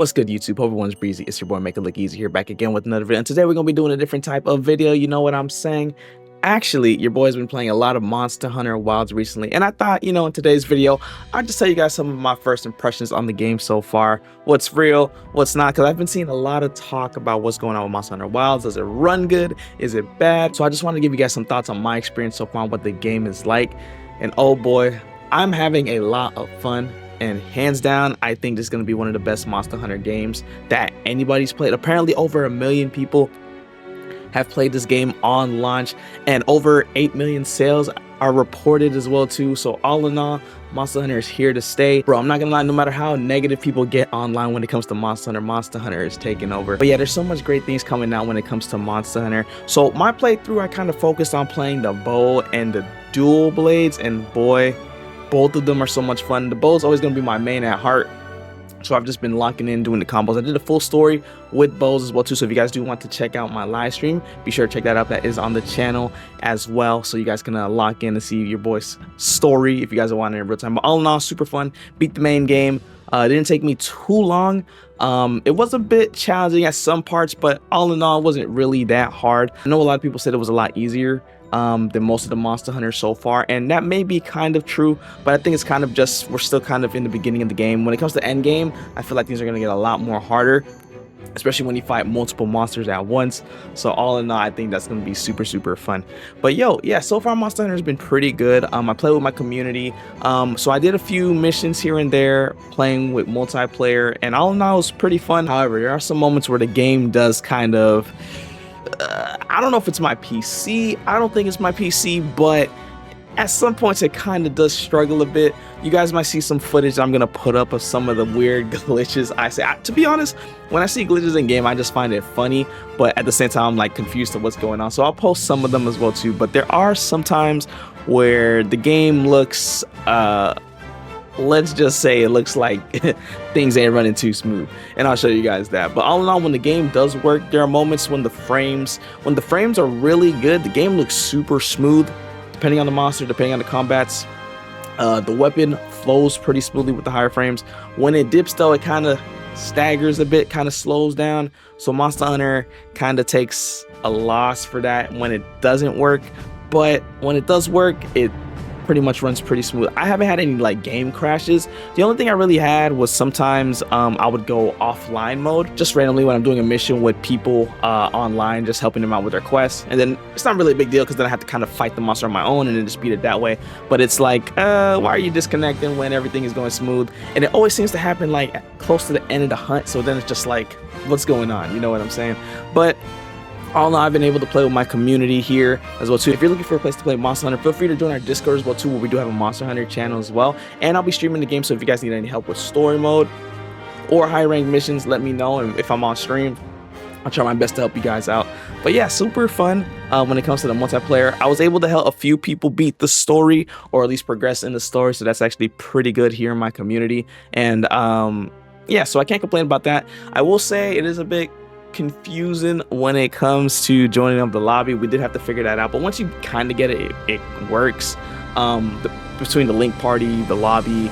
What's good, YouTube? Hope everyone's breezy. It's your boy Make It Look Easy here, back again with another video. And today we're gonna be doing a different type of video. You know what I'm saying? Actually, your boy's been playing a lot of Monster Hunter Wilds recently, and I thought, in today's video, I'd just tell you guys some of my first impressions on the game so far. What's real, what's not, because I've been seeing a lot of talk about what's going on with Monster Hunter Wilds. Does it run good? Is it bad? So I just want to give you guys some thoughts on my experience so far, what the game is like. And oh boy, I'm having a lot of fun. And hands down, I think this is going to be one of the best Monster Hunter games that anybody's played. Apparently, over 1 million people have played this game on launch, and over 8 million sales are reported as well too. So all in all, Monster Hunter is here to stay. Bro, I'm not gonna lie, no matter how negative people get online when it comes to Monster Hunter is taking over. But yeah, there's so much great things coming out when it comes to Monster Hunter. So my playthrough, I kind of focused on playing the bow and the dual blades, and boy, both of them are so much fun. The bow is always going to be my main at heart, so I've just been locking in doing the combos. I did a full story with bows as well too, so if you guys do want to check out my live stream, be sure to check that out. That is on the channel as well, so you guys can lock in to see your boy's story if you guys are wanting it in real time. But all in all, super fun. Beat the main game. It didn't take me too long. It was a bit challenging at some parts, but all in all, it wasn't really that hard. I know a lot of people said it was a lot easier than most of the Monster Hunters so far, and that may be kind of true, but I think it's kind of just, we're still kind of in the beginning of the game. When it comes to end game, I feel like things are going to get a lot more harder, especially when you fight multiple monsters at once. So all in all, I think that's going to be super fun. But yo, yeah, so far Monster Hunter has been pretty good. I play with my community, so I did a few missions here and there playing with multiplayer, and all in all, it was pretty fun. However, there are some moments where the game does kind of, I don't know if it's my PC. I don't think it's my PC, but at some points it kind of does struggle a bit. You guys might see some footage I'm gonna put up of some of the weird glitches I say. To be honest, when I see glitches in game, I just find it funny, but at the same time I'm like confused to what's going on, so I'll post some of them as well too. But there are some times where the game looks let's just say it looks like things ain't running too smooth, and I'll show you guys that. But all in all, when the game does work, there are moments when the frames are really good. The game looks super smooth, depending on the monster, depending on the combats. The weapon flows pretty smoothly with the higher frames. When it dips though, it kind of staggers a bit, kind of slows down. So Monster Hunter kind of takes a loss for that when it doesn't work. But when it does work, it pretty much runs pretty smooth. I haven't had any like game crashes. The only thing I really had was sometimes I would go offline mode just randomly when I'm doing a mission with people online, just helping them out with their quests, and then it's not really a big deal because then I have to kind of fight the monster on my own and then just beat it that way. But it's like, why are you disconnecting when everything is going smooth? And it always seems to happen like close to the end of the hunt, so then it's just like, what's going on? You know what I'm saying? But all in all, I've been able to play with my community here as well too. If you're looking for a place to play Monster Hunter, feel free to join our Discord as well too, where we do have a Monster Hunter channel as well. And I'll be streaming the game, so if you guys need any help with story mode or high ranked missions, let me know. And if I'm on stream, I'll try my best to help you guys out. But yeah, super fun when it comes to the multiplayer. I was able to help a few people beat the story, or at least progress in the story, so that's actually pretty good here in my community. And yeah, so I can't complain about that. I will say it is a bit confusing when it comes to joining up the lobby. We did have to figure that out, but once you kind of get it, it works. Between the link party, the lobby,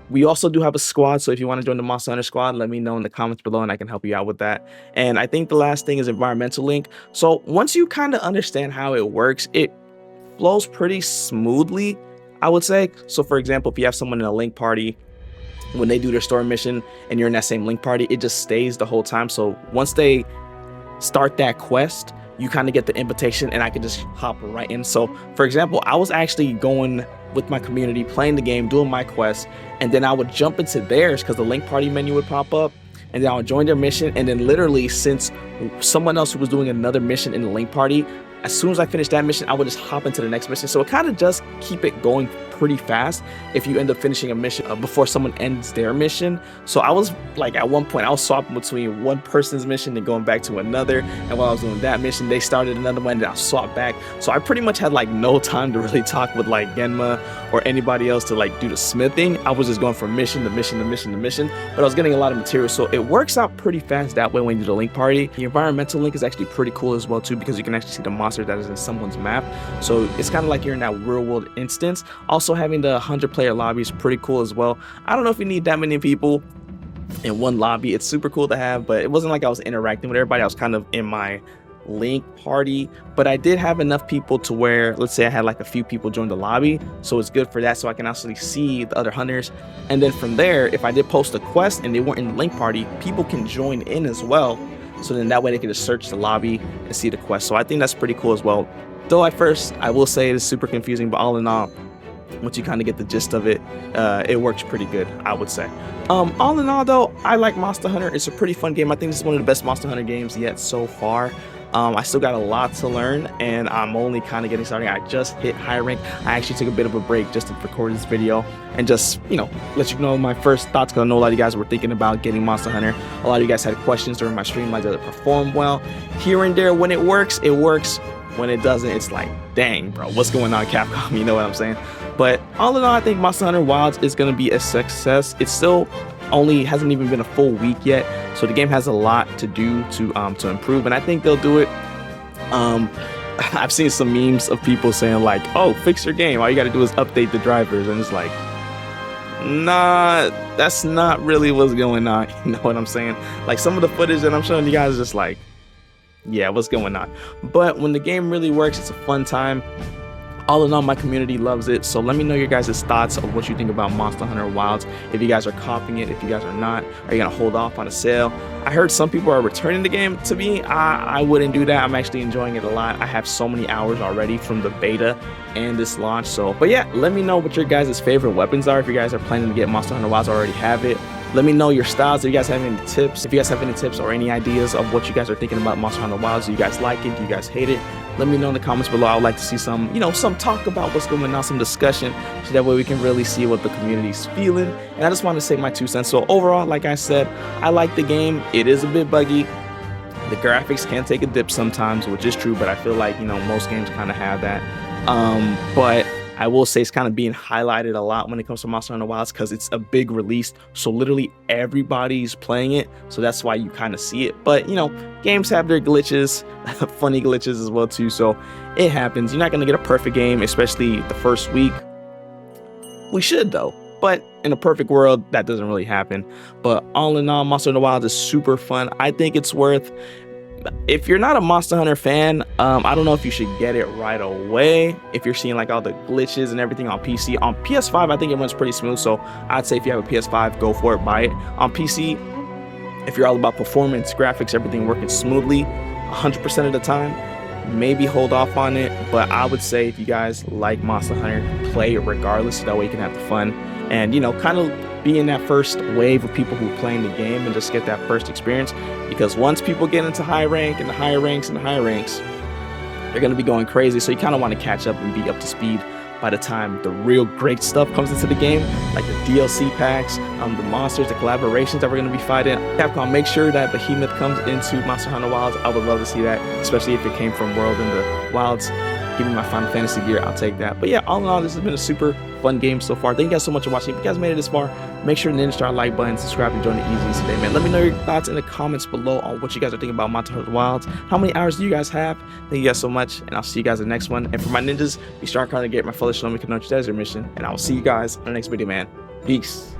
we also do have a squad, so if you want to join the Monster Hunter squad, let me know in the comments below and I can help you out with that. And I think the last thing is environmental link. So once you kind of understand how it works, it flows pretty smoothly, I would say. So for example, if you have someone in a link party, when they do their story mission and you're in that same link party, it just stays the whole time. So once they start that quest, you kind of get the invitation and I can just hop right in. So for example, I was actually going with my community, playing the game, doing my quest, and then I would jump into theirs because the link party menu would pop up, and then I would join their mission. And then literally, since someone else who was doing another mission in the link party, as soon as I finished that mission, I would just hop into the next mission. So it kind of does keep it going pretty fast if you end up finishing a mission before someone ends their mission. So I was like, at one point I was swapping between one person's mission and going back to another, and while I was doing that mission, they started another one and I swapped back. So I pretty much had like no time to really talk with like Genma or anybody else to like do the smithing. I was just going from mission to mission to mission to mission, but I was getting a lot of material, so it works out pretty fast that way when you do the link party. The environmental link is actually pretty cool as well too, because you can actually see the monster that is in someone's map, so it's kind of like you're in that real world instance. Also, having the 100-player lobby is pretty cool as well. I don't know if you need that many people. in one lobby. It's super cool to have, but it wasn't like I was interacting with everybody. I was kind of in my link party, but I did have enough people to where, let's say I had like a few people join the lobby, so it's good for that, so I can actually see the other hunters. And then from there, if I did post a quest and they weren't in the link party, people can join in as well, so then that way they can just search the lobby and see the quest. So I think that's pretty cool as well, though at first I will say it is super confusing, but all in all, once you kind of get the gist of it, it works pretty good, I would say. All in all though, I like Monster Hunter. It's a pretty fun game. I think this is one of the best Monster Hunter games yet so far. I still got a lot to learn, and I'm only kind of getting started. I just hit high rank. I actually took a bit of a break just to record this video and just, you know, let you know my first thoughts, because I know a lot of you guys were thinking about getting Monster Hunter. A lot of you guys had questions during my stream, like, does it perform well? Here and there, when it works, it works. When it doesn't, it's like, dang, bro, what's going on, Capcom? You know what I'm saying? But all in all, I think Monster Hunter Wilds is going to be a success. It's still only hasn't even been a full week yet, so the game has a lot to do to improve, and I think they'll do it. I've seen some memes of people saying like, oh, fix your game, all you got to do is update the drivers, and it's like, nah, that's not really what's going on. You know what I'm saying? Like, some of the footage that I'm showing you guys is just like, yeah, what's going on? But when the game really works, it's a fun time. All in all, my community loves it, so let me know your guys' thoughts of what you think about Monster Hunter Wilds. If you guys are copying it, if you guys are not, are you gonna hold off on a sale? I heard some people are returning the game. To me, I wouldn't do that. I'm actually enjoying it a lot. I have so many hours already from the beta and this launch. So, but yeah, let me know what your guys' favorite weapons are. If you guys are planning to get Monster Hunter Wilds or already have it, let me know your styles. If you guys have any tips, if you guys have any tips or any ideas of what you guys are thinking about Monster Hunter Wilds, do you guys like it? Do you guys hate it? Let me know in the comments below. I would like to see some, you know, some talk about what's going on, some discussion, so that way we can really see what the community's feeling. And I just want to say my 2 cents. So overall, like I said, I like the game. It is a bit buggy. The graphics can take a dip sometimes, which is true, but I feel like, you know, most games kind of have that. But I will say it's kind of being highlighted a lot when it comes to Monster Hunter Wilds, because it's a big release, so literally everybody's playing it, so that's why you kind of see it. But, you know, games have their glitches, funny glitches as well too, so it happens. You're not going to get a perfect game, especially the first week. We should though, but in a perfect world, that doesn't really happen. But all in all, Monster Hunter Wilds is super fun. I think it's worth, if you're not a Monster Hunter fan, I don't know if you should get it right away. If you're seeing like all the glitches and everything on PC, on PS5, I think it runs pretty smooth. So I'd say if you have a PS5, go for it, buy it. On PC, if you're all about performance, graphics, everything working smoothly 100% of the time, maybe hold off on it. But I would say if you guys like Monster Hunter, play it regardless, so that way you can have the fun and, you know, kind of be in that first wave of people who are playing the game and just get that first experience. Because once people get into high rank and the higher ranks and the higher ranks, they're going to be going crazy. So you kind of want to catch up and be up to speed by the time the real great stuff comes into the game, like the DLC packs, the monsters, the collaborations that we're going to be fighting. Capcom, make sure that Behemoth comes into Monster Hunter Wilds. I would love to see that, especially if it came from World in the Wilds. Give me my Final Fantasy gear, I'll take that. But yeah, all in all, this has been a super fun game so far. Thank you guys so much for watching. If you guys made it this far, make sure to ninja star like button, subscribe, and join the easiest today, man. Let me know your thoughts in the comments below on what you guys are thinking about Monster Hunter Wilds. How many hours do you guys have? Thank you guys so much, and I'll see you guys in the next one. And for my ninjas, be sure to get my fellow Shinomi Kanochi Desert mission, and I will see you guys in the next video, man. Peace.